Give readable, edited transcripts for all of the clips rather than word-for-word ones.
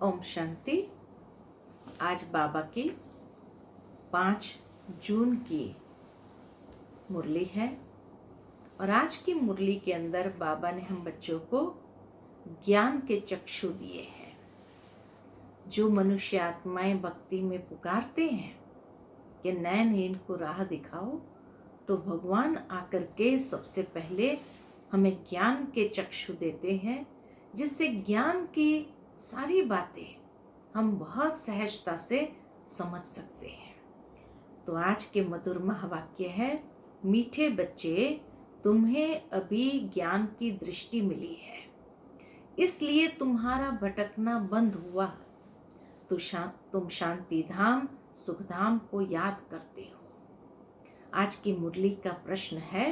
ओम शांति। आज बाबा की 5 जून की मुरली है और आज की मुरली के अंदर बाबा ने हम बच्चों को ज्ञान के चक्षु दिए हैं। जो मनुष्य आत्माएं भक्ति में पुकारते हैं कि नैन इनको राह दिखाओ, तो भगवान आकर के सबसे पहले हमें ज्ञान के चक्षु देते हैं, जिससे ज्ञान की सारी बातें हम बहुत सहजता से समझ सकते हैं। तो आज के मधुर महावाक्य है, मीठे बच्चे तुम्हें अभी ज्ञान की दृष्टि मिली है, इसलिए तुम्हारा भटकना बंद हुआ। तो तुम शांति धाम सुख धाम को याद करते हो। आज की मुरली का प्रश्न है,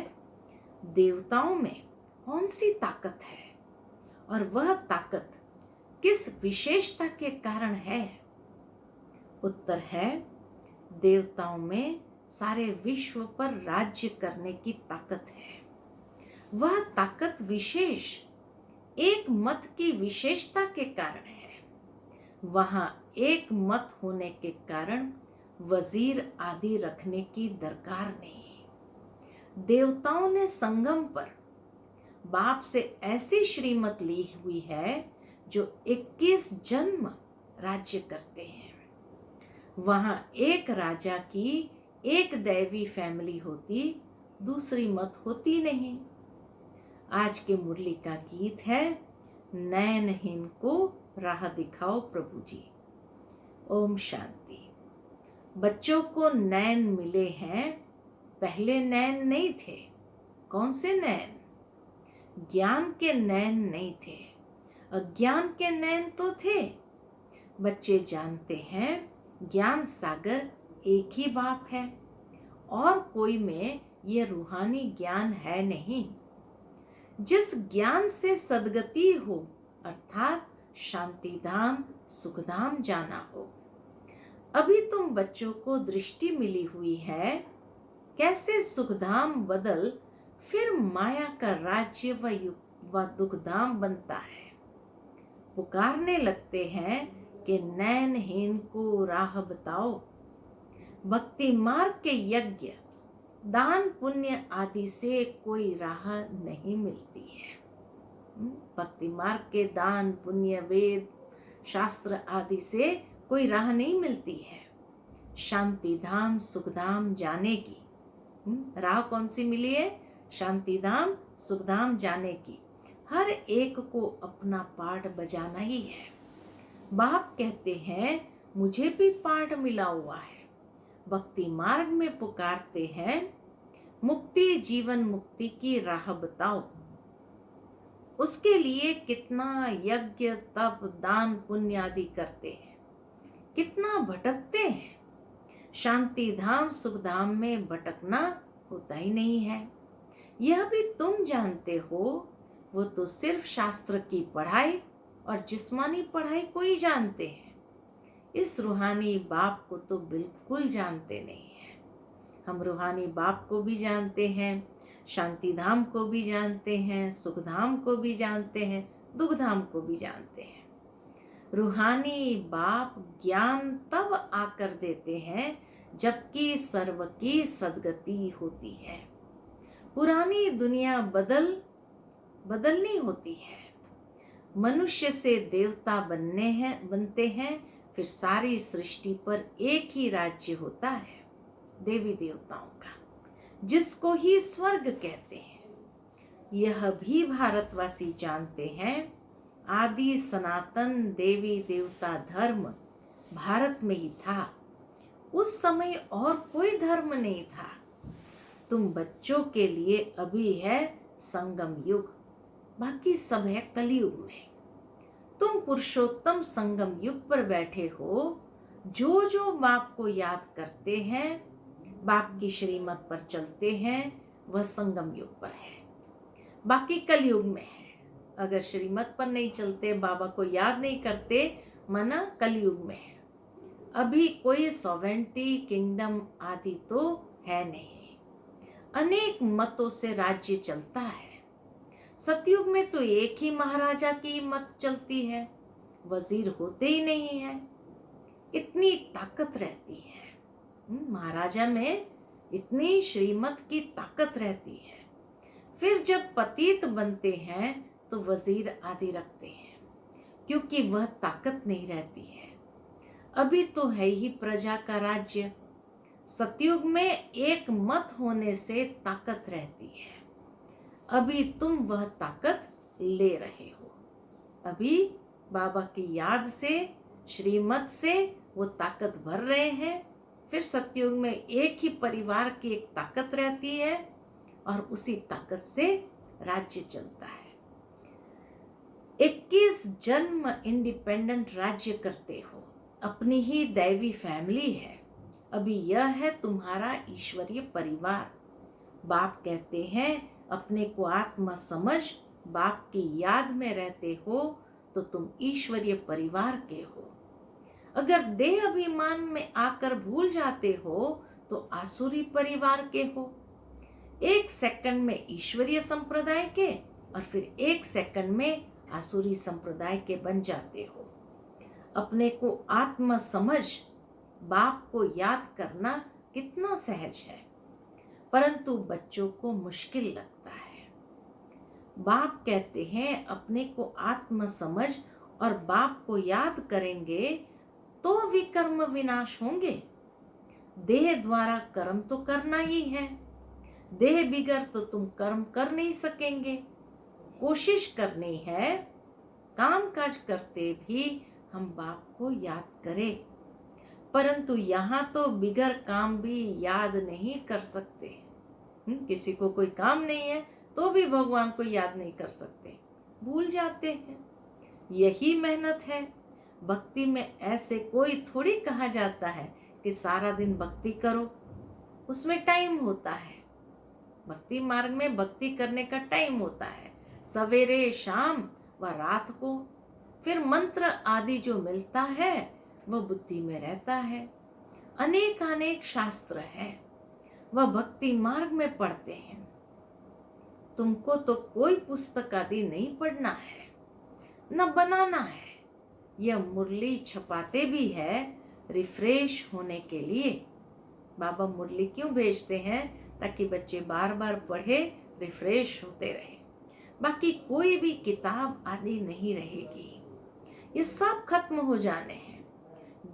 देवताओं में कौन सी ताकत है और वह ताकत किस विशेषता के कारण है? उत्तर है, देवताओं में सारे विश्व पर राज्य करने की ताकत है। वह ताकत विशेष एक मत की विशेषता के कारण है। वहां एक मत होने के कारण वजीर आदि रखने की दरकार नहीं। देवताओं ने संगम पर बाप से ऐसी श्रीमत ली हुई है जो 21 जन्म राज्य करते हैं। वहां एक राजा की एक दैवी फैमिली होती, दूसरी मत होती नहीं। आज के मुरली का गीत है, नैनहीन को राह दिखाओ प्रभु जी। ओम शांति। बच्चों को नैन मिले हैं, पहले नैन नहीं थे। कौन से नैन? ज्ञान के नैन नहीं थे, अज्ञान के नैन तो थे। बच्चे जानते हैं ज्ञान सागर एक ही बाप है और कोई में ये रूहानी ज्ञान है नहीं। जिस ज्ञान से सदगति हो, अर्थात शांति धाम सुख धाम जाना हो। अभी तुम बच्चों को दृष्टि मिली हुई है, कैसे सुख धाम बदल फिर माया का राज्य व दुख धाम बनता है। पुकारने लगते हैं कि नैनहीन को राह बताओ। भक्ति मार्ग के यज्ञ दान पुण्य आदि से कोई राह नहीं मिलती है। भक्ति मार्ग के दान पुण्य वेद शास्त्र आदि से कोई राह नहीं मिलती है। शांति धाम सुख धाम जाने की राह कौन सी मिली है? शांति धाम सुख धाम जाने की। हर एक को अपना पाठ बजाना ही है। बाप कहते हैं, मुझे भी पाठ मिला हुआ है। भक्ति मार्ग में पुकारते हैं, मुक्ति जीवन मुक्ति की राह बताओ। उसके लिए कितना यज्ञ तप दान पुण्य आदि करते हैं, कितना भटकते हैं। शांति धाम सुख धाम में भटकना होता ही नहीं है। यह भी तुम जानते हो। वो तो सिर्फ शास्त्र की पढ़ाई और जिस्मानी पढ़ाई को ही जानते हैं। इस रूहानी बाप को तो बिल्कुल जानते नहीं है। हम रूहानी बाप को भी जानते हैं, शांति धाम को भी जानते हैं, सुख धाम को भी जानते हैं, दुख धाम को भी जानते हैं। रूहानी बाप ज्ञान तब आकर देते हैं जबकि सर्व की सदगति होती है। पुरानी दुनिया बदलनी होती है। मनुष्य से देवता बनते हैं, फिर सारी सृष्टि पर एक ही राज्य होता है देवी देवताओं का, जिसको ही स्वर्ग कहते हैं। यह भी भारतवासी जानते हैं, आदि सनातन देवी देवता धर्म भारत में ही था। उस समय और कोई धर्म नहीं था। तुम बच्चों के लिए अभी है संगम युग, बाकी सब है कलयुग में। तुम पुरुषोत्तम संगम युग पर बैठे हो। जो जो बाप को याद करते हैं, बाप की श्रीमत पर चलते हैं, वह संगम युग पर है, बाकी कलयुग में है। अगर श्रीमत पर नहीं चलते, बाबा को याद नहीं करते, मना कलयुग में है। अभी कोई सॉवेरेंटी किंगडम आदि तो है नहीं। अनेक मतों से राज्य चलता है। सतयुग में तो एक ही महाराजा की मत चलती है, वजीर होते ही नहीं है। इतनी ताकत रहती है, महाराजा में इतनी श्रीमत की ताकत रहती है। फिर जब पतित बनते हैं तो वजीर आदि रखते हैं, क्योंकि वह ताकत नहीं रहती है। अभी तो है ही प्रजा का राज्य। सतयुग में एक मत होने से ताकत रहती है। अभी तुम वह ताकत ले रहे हो। अभी बाबा की याद से, श्रीमत से वो ताकत भर रहे हैं। फिर सतयुग में एक ही परिवार की एक ताकत रहती है और उसी ताकत से राज्य चलता है। 21 जन्म इंडिपेंडेंट राज्य करते हो, अपनी ही दैवी फैमिली है। अभी यह है तुम्हारा ईश्वरीय परिवार। बाप कहते हैं अपने को आत्मा समझ, बाप की याद में रहते हो तो तुम ईश्वरीय परिवार के हो। अगर देह अभिमान में आकर भूल जाते हो तो आसुरी परिवार के हो। 1 सेकंड में ईश्वरीय संप्रदाय के और फिर 1 सेकंड में आसुरी संप्रदाय के बन जाते हो। अपने को आत्मा समझ, बाप को याद करना कितना सहज है, परंतु बच्चों को मुश्किल लगता है। बाप कहते हैं अपने को आत्मा समझ और बाप को याद करेंगे तो विकर्म विनाश होंगे। देह द्वारा कर्म तो करना ही है। देह बिगर तो तुम कर्म कर नहीं सकेंगे। कोशिश करनी है काम काज करते भी हम बाप को याद करें, परंतु यहाँ तो बिगर काम भी याद नहीं कर सकते। किसी को कोई काम नहीं है तो भी भगवान को याद नहीं कर सकते, भूल जाते हैं। यही मेहनत है। भक्ति में ऐसे कोई थोड़ी कहा जाता है कि सारा दिन भक्ति करो, उसमें टाइम होता है। भक्ति मार्ग में भक्ति करने का टाइम होता है, सवेरे, शाम व रात को। फिर मंत्र आदि जो मिलता है वह बुद्धि में रहता है। अनेक शास्त्र है, वह भक्ति मार्ग में पढ़ते हैं। तुमको तो कोई पुस्तक आदि नहीं पढ़ना है, न बनाना है। यह मुरली छपाते भी है रिफ्रेश होने के लिए। बाबा मुरली क्यों भेजते हैं? ताकि बच्चे बार बार पढ़े, रिफ्रेश होते रहे। बाकी कोई भी किताब आदि नहीं रहेगी, ये सब खत्म हो जाने हैं।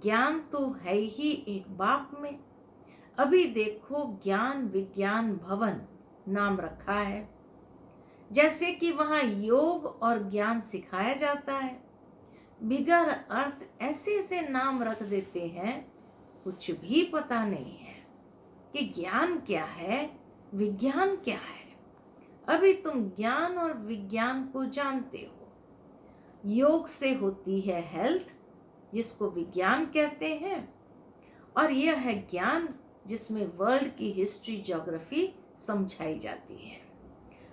ज्ञान तो है ही एक बाप में। अभी देखो ज्ञान विज्ञान भवन नाम रखा है, जैसे कि वहाँ योग और ज्ञान सिखाया जाता है। बिगर अर्थ ऐसे ऐसे नाम रख देते हैं, कुछ भी पता नहीं है कि ज्ञान क्या है, विज्ञान क्या है। अभी तुम ज्ञान और विज्ञान को जानते हो। योग से होती है हेल्थ, जिसको विज्ञान कहते हैं, और यह है ज्ञान जिसमें वर्ल्ड की हिस्ट्री ज्योग्राफी समझाई जाती है।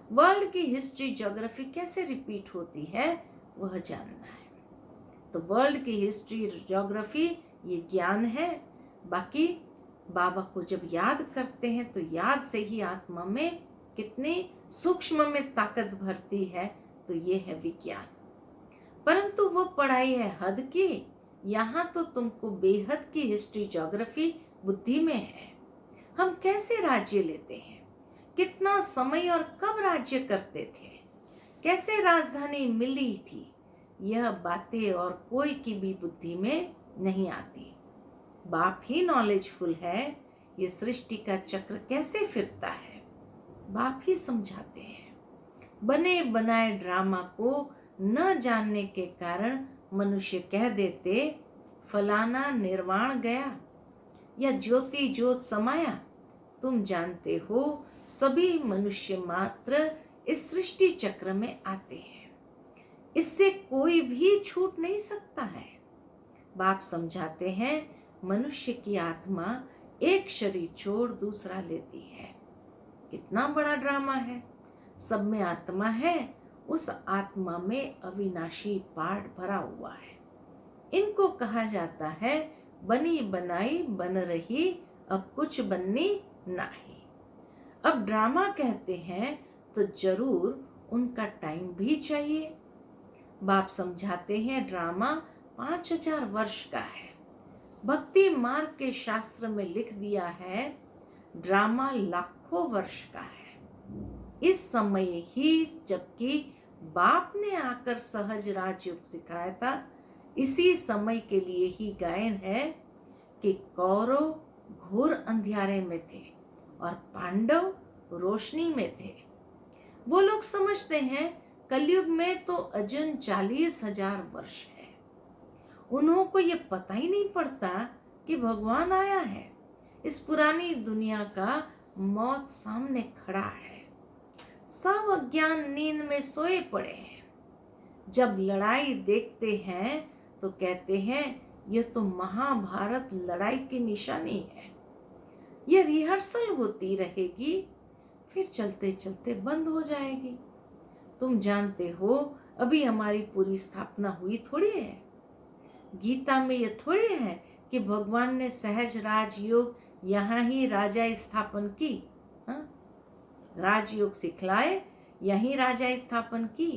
वर्ल्ड की हिस्ट्री ज्योग्राफी कैसे रिपीट होती है वह जानना है। तो वर्ल्ड की हिस्ट्री ज्योग्राफी ये ज्ञान है। बाकी बाबा को जब याद करते हैं तो याद से ही आत्मा में कितनी सूक्ष्म में ताकत भरती है, तो ये है विज्ञान। परंतु वो पढ़ाई है हद की। यहाँ तो तुमको बेहद की हिस्ट्री ज्योग्राफी बुद्धि में है। हम कैसे राज्य लेते हैं, कितना समय और कब राज्य करते थे, कैसे राजधानी मिली थी, यह बातें और कोई की भी बुद्धि में नहीं आती। बाप ही नॉलेजफुल है। ये सृष्टि का चक्र कैसे फिरता है, बाप ही समझाते हैं। बने बनाए ड्रामा को न जानने के कारण मनुष्य कह देते फलाना निर्वाण गया या ज्योति ज्योत समाया। तुम जानते हो सभी मनुष्य मात्र इस सृष्टि चक्र में आते हैं, इससे कोई भी छूट नहीं सकता है। बाप समझाते हैं मनुष्य की आत्मा एक शरीर छोड़ दूसरा लेती है। कितना बड़ा ड्रामा है। सब में आत्मा है, उस आत्मा में अविनाशी पाठ भरा हुआ है। इनको कहा जाता है बनी बनाई बन रही, अब कुछ बननी नहीं। अब ड्रामा कहते हैं तो जरूर उनका टाइम भी चाहिए। बाप समझाते हैं ड्रामा 5000 वर्ष का है। भक्ति मार्ग के शास्त्र में लिख दिया है ड्रामा लाखों वर्ष का है। इस समय ही जबकि बाप ने आकर सहज राजयोग सिखाया था, इसी समय के लिए ही गायन है कि कौरव घोर अंधियारे में थे और पांडव रोशनी में थे। वो लोग समझते हैं कलयुग में तो अजून 40,000 वर्ष है। उन्हों को ये पता ही नहीं पड़ता कि भगवान आया है। इस पुरानी दुनिया का मौत सामने खड़ा है। सब अज्ञान नींद में सोए पड़े हैं। जब लड़ाई देखते हैं तो कहते हैं यह तो महाभारत लड़ाई की निशानी है। यह रिहर्सल होती रहेगी, फिर चलते चलते बंद हो जाएगी। तुम जानते हो अभी हमारी पूरी स्थापना हुई थोड़ी है। गीता में यह थोड़ी है कि भगवान ने सहज राजयोग यहाँ ही राजा स्थापन की, राजयोग सिखलाए, यहीं राजा स्थापन की।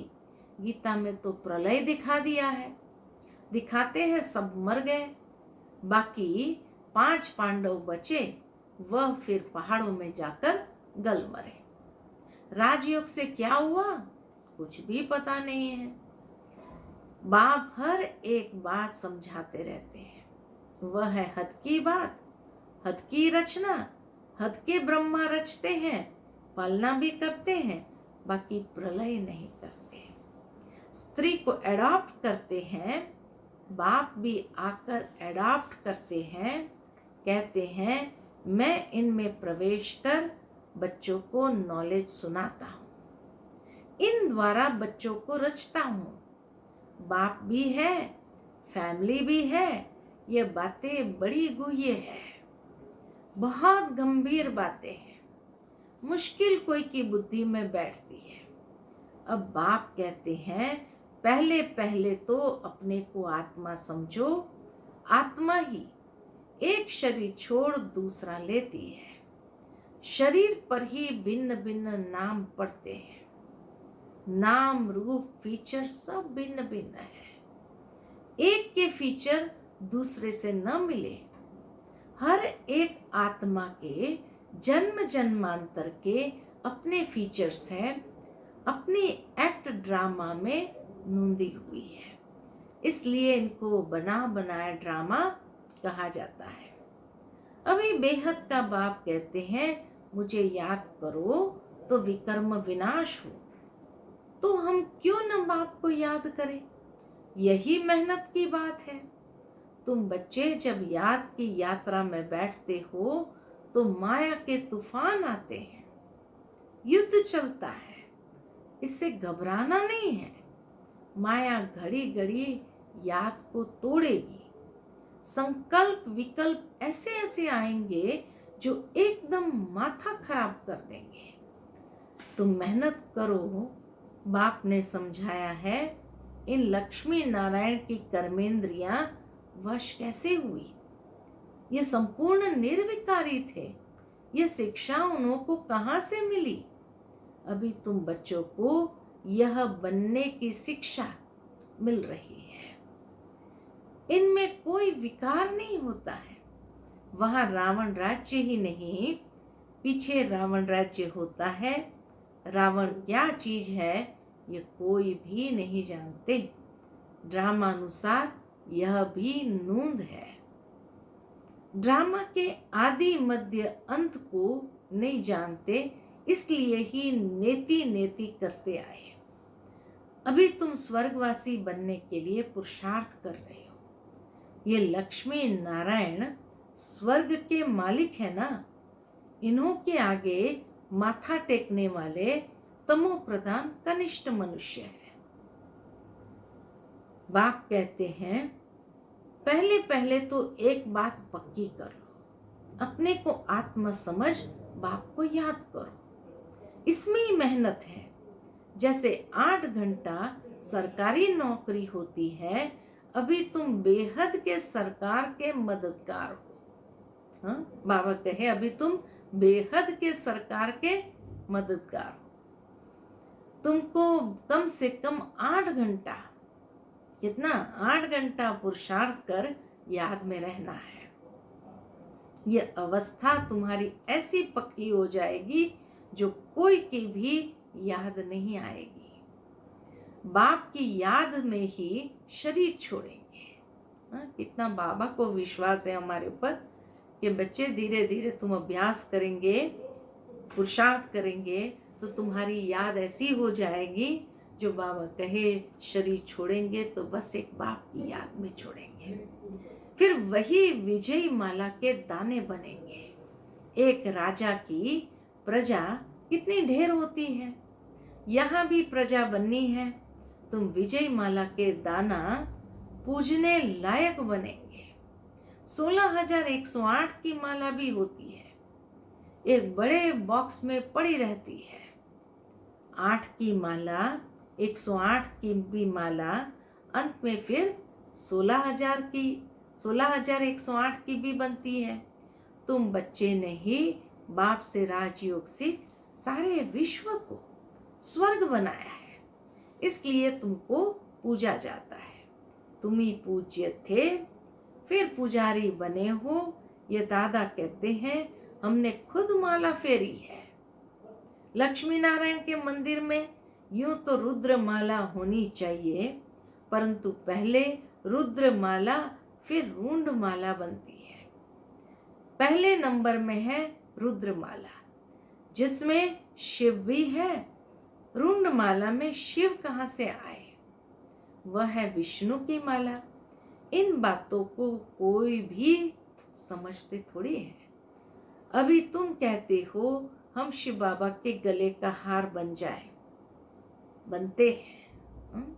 गीता में तो प्रलय दिखा दिया है। दिखाते हैं सब मर गए, बाकी 5 पांडव बचे, वह फिर पहाड़ों में जाकर गल मरे। राजयोग से क्या हुआ कुछ भी पता नहीं है। बाप हर एक बात समझाते रहते हैं। वह है हद की बात, हद की रचना। हद के ब्रह्मा रचते हैं, पालना भी करते हैं, बाकी प्रलय नहीं करते। स्त्री को एडॉप्ट करते हैं, बाप भी आकर एडॉप्ट करते हैं। कहते हैं मैं इनमें प्रवेश कर बच्चों को नॉलेज सुनाता हूँ, इन द्वारा बच्चों को रचता हूँ। बाप भी है, फैमिली भी है। ये बातें बड़ी गुह्य है, बहुत गंभीर बातें हैं, मुश्किल कोई की बुद्धि में बैठती है। अब बाप कहते हैं पहले पहले तो अपने को आत्मा समझो। आत्मा ही एक शरीर छोड़ दूसरा लेती है। शरीर पर ही भिन्न भिन्न नाम पड़ते हैं। नाम रूप फीचर सब भिन्न भिन्न है। एक के फीचर दूसरे से न मिले। हर एक आत्मा के जन्म जन्मांतर के अपने फीचर्स हैं, अपनी एक्ट ड्रामा में नूंदी हुई है। इसलिए इनको बना बनाया ड्रामा कहा जाता है। अभी बेहद का बाप कहते हैं मुझे याद करो तो विकर्म विनाश हो। तो हम क्यों न बाप को याद करें? यही मेहनत की बात है। तुम बच्चे जब याद की यात्रा में बैठते हो तो माया के तूफान आते हैं, युद्ध चलता है। इससे घबराना नहीं है। माया घड़ी घड़ी याद को तोड़ेगी। संकल्प विकल्प ऐसे ऐसे आएंगे जो एकदम माथा खराब कर देंगे। तुम मेहनत करो। बाप ने समझाया है इन लक्ष्मी नारायण की कर्मेंद्रियां वश कैसे हुई। ये संपूर्ण निर्विकारी थे। ये शिक्षा उन्हों को कहाँ से मिली? अभी तुम बच्चों को यह बनने की शिक्षा मिल रही है। इनमें कोई विकार नहीं होता है। वहां रावण राज्य ही नहीं, पीछे रावण राज्य होता है। रावण क्या चीज है ये कोई भी नहीं जानते। ड्रामानुसार यह भी नूंद है। ड्रामा के आदि मध्य अंत को नहीं जानते, इसलिए ही नेति नेति करते आए। अभी तुम स्वर्गवासी बनने के लिए पुरुषार्थ कर रहे हो। ये लक्ष्मी नारायण स्वर्ग के मालिक है ना। इन्हों के आगे माथा टेकने वाले तमो प्रधान कनिष्ठ मनुष्य है। बाप कहते हैं पहले पहले तो एक बात पक्की कर लो, अपने को आत्मा समझ बाप को याद करो। इसमें ही मेहनत है। जैसे 8 घंटा सरकारी नौकरी होती है, अभी तुम बेहद के सरकार के मददगार हो। हाँ, बाबा कहे अभी तुम बेहद के सरकार के मददगार हो। तुमको कम से कम 8 घंटा कितना 8 घंटा पुरुषार्थ कर याद में रहना है। यह अवस्था तुम्हारी ऐसी पक्की हो जाएगी जो कोई की भी याद नहीं आएगी। बाप की याद में ही शरीर छोड़ेंगे। कितना बाबा को विश्वास है हमारे ऊपर कि बच्चे धीरे धीरे तुम अभ्यास करेंगे, पुरुषार्थ करेंगे तो तुम्हारी याद ऐसी हो जाएगी जो बाबा कहे शरीर छोड़ेंगे तो बस एक बाप की याद में छोड़ेंगे। फिर वही विजयी माला के दाने बनेंगे। एक राजा की प्रजा कितनी ढेर होती है, यहाँ भी प्रजा बननी है। तुम विजय माला के दाना पूजने लायक बनेंगे। 16,108 की माला भी होती है, एक बड़े बॉक्स में पड़ी रहती है। 8 की माला, 108 की भी माला, अंत में फिर 16,108 की भी बनती है। तुम बच्चे ने ही बाप से राजयोग सीख सारे विश्व को स्वर्ग बनाया है, इसलिए तुमको पूजा जाता है। तुम ही पूज्य थे, फिर पुजारी बने हो। ये दादा कहते हैं हमने खुद माला फेरी है। लक्ष्मी नारायण के मंदिर में यूं तो रुद्र माला होनी चाहिए, परंतु पहले रुद्र माला फिर रूंड माला बनती है। पहले नंबर में है रुद्र माला, जिसमें शिव भी है। रूंड माला में शिव कहाँ से आए? वह है विष्णु की माला। इन बातों को कोई भी समझते थोड़ी है। अभी तुम कहते हो हम शिव बाबा के गले का हार बन जाए, बनते हैं।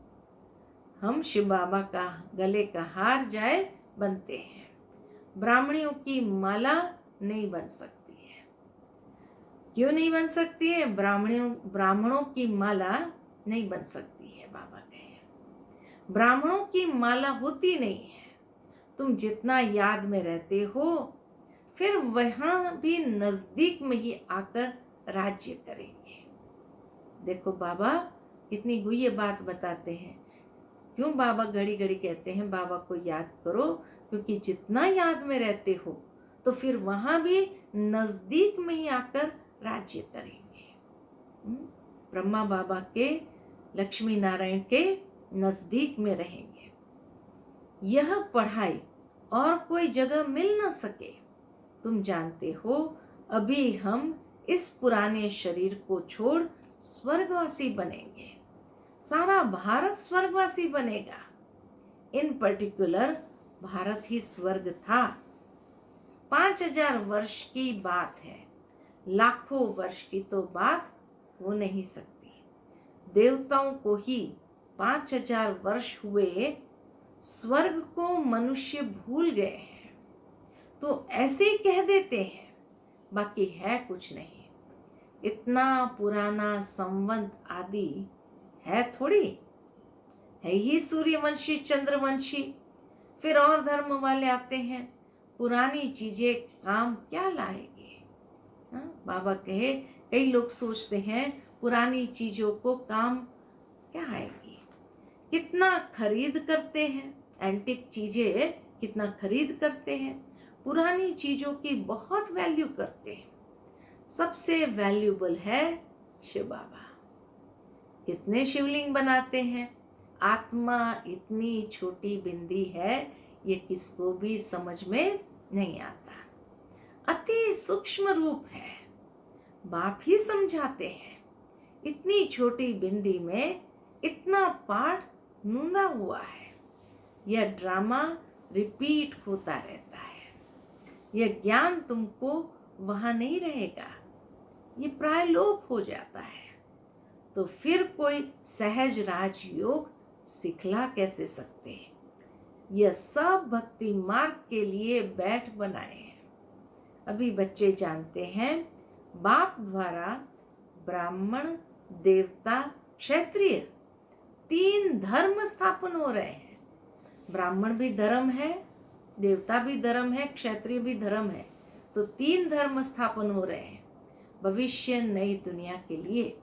हम शिव बाबा का गले का हार जाए बनते हैं। ब्राह्मणियों की माला नहीं बन सकती है। क्यों नहीं बन सकती है? ब्राह्मणों की माला नहीं बन सकती है। बाबा कहे ब्राह्मणों की माला होती नहीं है। तुम जितना याद में रहते हो, फिर वहां भी नजदीक में ही आकर राज्य करेंगे। देखो बाबा कितनी गुह्य बात बताते हैं। क्यों बाबा घड़ी घड़ी कहते हैं बाबा को याद करो? क्योंकि जितना याद में रहते हो तो फिर वहां भी नजदीक में ही आकर राज्य करेंगे। ब्रह्मा बाबा के, लक्ष्मी नारायण के नजदीक में रहेंगे। यह पढ़ाई और कोई जगह मिल न सके। तुम जानते हो अभी हम इस पुराने शरीर को छोड़ स्वर्गवासी बनेंगे। सारा भारत स्वर्गवासी बनेगा। इन पर्टिकुलर भारत ही स्वर्ग था। 5,000 वर्ष की बात है, लाखों वर्ष की तो बात हो नहीं सकती। देवताओं को ही 5,000 वर्ष हुए, स्वर्ग को मनुष्य भूल गए हैं तो ऐसे ही कह देते हैं, बाकी है कुछ नहीं। इतना पुराना संवंत आदि है थोड़ी, है ही सूर्यवंशी चंद्रवंशी। फिर और धर्म वाले आते हैं, पुरानी चीजें काम क्या लाएगी? बाबा कहे कई लोग सोचते हैं पुरानी चीजों को काम क्या आएगी। कितना खरीद करते हैं, एंटिक चीजें कितना खरीद करते हैं, पुरानी चीजों की बहुत वैल्यू करते हैं। सबसे वैल्यूबल है शिव बाबा। कितने शिवलिंग बनाते हैं। आत्मा इतनी छोटी बिंदी है, ये किसको भी समझ में नहीं आता। अति सूक्ष्म रूप है, बाप ही समझाते हैं। इतनी छोटी बिंदी में इतना पाठ नूंदा हुआ है। यह ड्रामा रिपीट होता रहता है। यह ज्ञान तुमको वहां नहीं रहेगा, ये प्राय लोप हो जाता है। तो फिर कोई सहज राजयोग सिखला कैसे सकते हैं? यह सब भक्ति मार्ग के लिए बैठ बनाए हैं। अभी बच्चे जानते हैं बाप द्वारा ब्राह्मण, देवता, क्षत्रिय 3 धर्म स्थापन हो रहे हैं। ब्राह्मण भी धर्म है, देवता भी धर्म है, क्षत्रिय भी धर्म है, तो 3 धर्म स्थापन हो रहे हैं भविष्य नई दुनिया के लिए।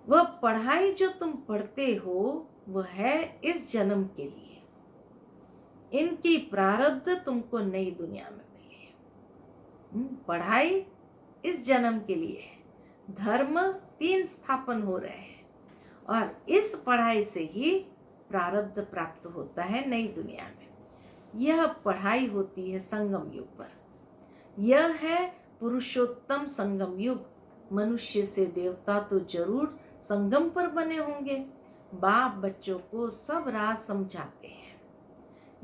वह पढ़ाई जो तुम पढ़ते हो वो है इस जन्म के लिए। इनकी प्रारब्ध तुमको नई दुनिया में मिली है। पढ़ाई इस जन्म के लिए है। धर्म 3 स्थापन हो रहे हैं और इस पढ़ाई से ही प्रारब्ध प्राप्त होता है नई दुनिया में। यह पढ़ाई होती है संगम युग पर। यह है पुरुषोत्तम संगम युग। मनुष्य से देवता तो जरूर संगम पर बने होंगे। बाप बच्चों को सब राज समझाते हैं।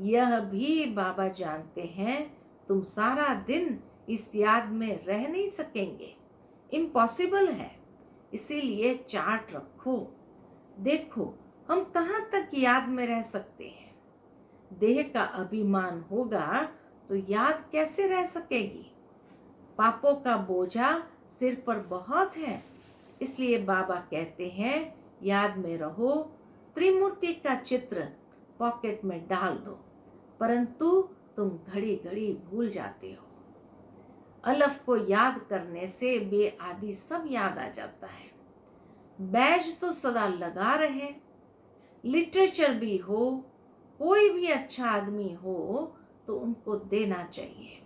यह भी बाबा जानते हैं तुम सारा दिन इस याद में रह नहीं सकेंगे, इम्पॉसिबल है। इसीलिए चार्ट रखो, देखो हम कहाँ तक याद में रह सकते हैं। देह का अभिमान होगा तो याद कैसे रह सकेगी। पापों का बोझा सिर पर बहुत है, इसलिए बाबा कहते हैं याद में रहो। त्रिमूर्ति का चित्र पॉकेट में डाल दो, परंतु तुम घड़ी घड़ी भूल जाते हो। अलफ को याद करने से बे आदि सब याद आ जाता है। बैज तो सदा लगा रहे। लिटरेचर भी हो, कोई भी अच्छा आदमी हो तो उनको देना चाहिए।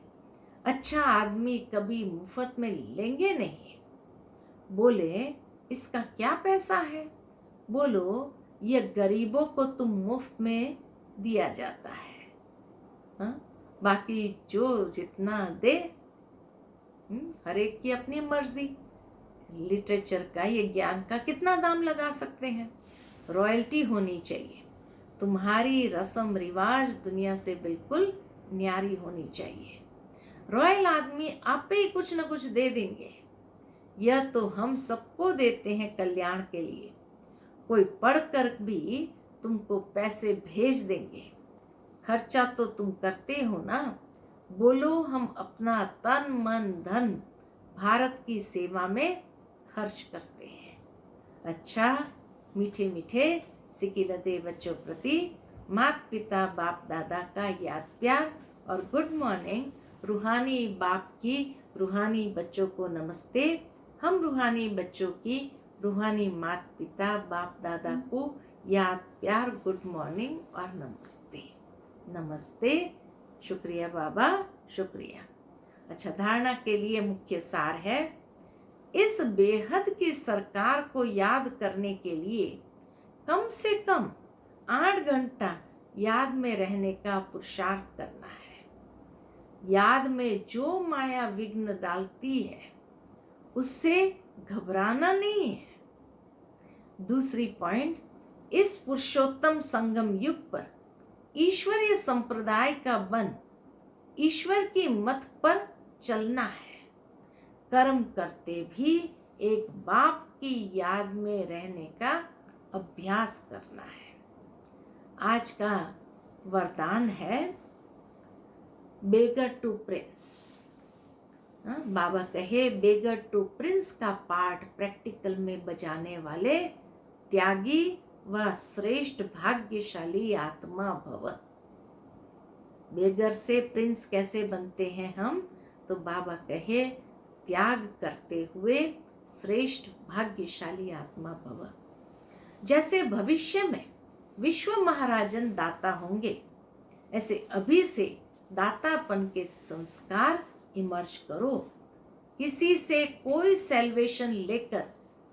अच्छा आदमी कभी मुफ्त में लेंगे नहीं। बोले इसका क्या पैसा है। बोलो ये गरीबों को तुम मुफ्त में दिया जाता है। बाकी जो जितना दे, हर एक की अपनी मर्जी। लिटरेचर का, ये ज्ञान का कितना दाम लगा सकते हैं। रॉयल्टी होनी चाहिए। तुम्हारी रस्म रिवाज दुनिया से बिल्कुल न्यारी होनी चाहिए। रॉयल आदमी आप ही कुछ न कुछ दे देंगे। यह तो हम सबको देते हैं कल्याण के लिए। कोई पढ़कर भी तुमको पैसे भेज देंगे। खर्चा तो तुम करते हो ना। बोलो हम अपना तन मन धन भारत की सेवा में खर्च करते हैं। अच्छा, मीठे मीठे सिकिलते बच्चों प्रति माता पिता बाप दादा का याद प्यार और गुड मॉर्निंग। रूहानी बाप की रूहानी बच्चों को नमस्ते। हम रूहानी बच्चों की रूहानी माता पिता बाप दादा को याद प्यार गुड मॉर्निंग और नमस्ते। नमस्ते। शुक्रिया बाबा, शुक्रिया। अच्छा, धारणा के लिए मुख्य सार है, इस बेहद की सरकार को याद करने के लिए कम से कम 8 घंटा याद में रहने का पुरुषार्थ करना है। याद में जो माया विघ्न डालती है उससे घबराना नहीं है। दूसरी पॉइंट, इस पुरुषोत्तम संगम युग पर ईश्वरीय संप्रदाय का बन ईश्वर की मत पर चलना है। कर्म करते भी एक बाप की याद में रहने का अभ्यास करना है। आज का वरदान है बेगर टू प्रिंस। बाबा कहे बेगर टू प्रिंस का पाठ प्रैक्टिकल में बजाने वाले त्यागी व श्रेष्ठ भाग्यशाली आत्मा भव। बेगर से प्रिंस कैसे बनते हैं हम, तो बाबा कहे त्याग करते हुए श्रेष्ठ भाग्यशाली आत्मा भव। जैसे भविष्य में विश्व महाराजन दाता होंगे, ऐसे अभी से दातापन के संस्कार इमर्ज करो। किसी से कोई सैल्वेशन लेकर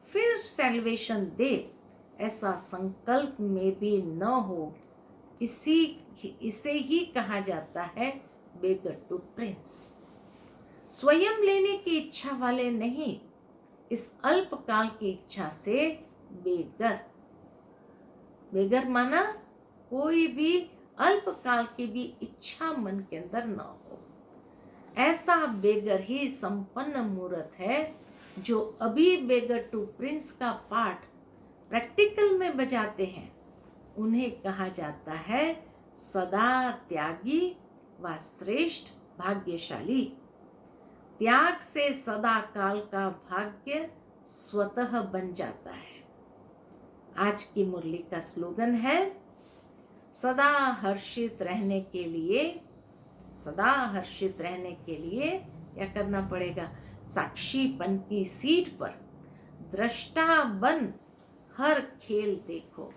फिर सैल्वेशन दे, ऐसा संकल्प में भी न हो। इसे ही कहा जाता है बेगर टू प्रिंस। स्वयं लेने की इच्छा वाले नहीं, इस अल्पकाल की इच्छा से बेगर। बेगर माना कोई भी अल्पकाल की भी इच्छा मन के अंदर न हो। ऐसा बेगर ही संपन्न मूर्त है जो अभी बेगर टू प्रिंस का पाठ प्रैक्टिकल में बजाते हैं। उन्हें कहा जाता है सदा त्यागी व श्रेष्ठ भाग्यशाली। त्याग से सदा काल का भाग्य स्वतः बन जाता है। आज की मुरली का स्लोगन है, सदा हर्षित रहने के लिए, सदा हर्षित रहने के लिए क्या करना पड़ेगा, साक्षीपन की सीट पर दृष्टा बन हर खेल देखो।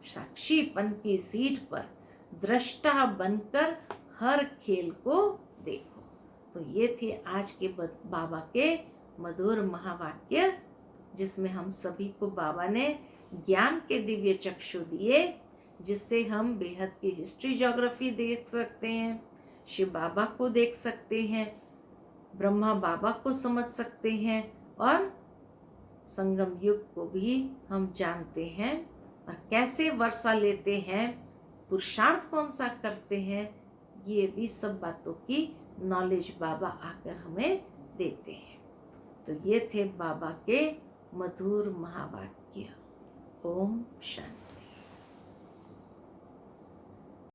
साक्षीपन की सीट पर दृष्टा बनकर हर खेल को देखो। तो ये थे आज के बाबा के मधुर महावाक्य, जिसमें हम सभी को बाबा ने ज्ञान के दिव्य चक्षु दिए, जिससे हम बेहद की हिस्ट्री ज्योग्राफी देख सकते हैं, शिव बाबा को देख सकते हैं, ब्रह्मा बाबा को समझ सकते हैं, और संगम युग को भी हम जानते हैं, और कैसे वर्षा लेते हैं, पुरुषार्थ कौन सा करते हैं, ये भी सब बातों की नॉलेज बाबा आकर हमें देते हैं। तो ये थे बाबा के मधुर महावाक्य। ओम शांति।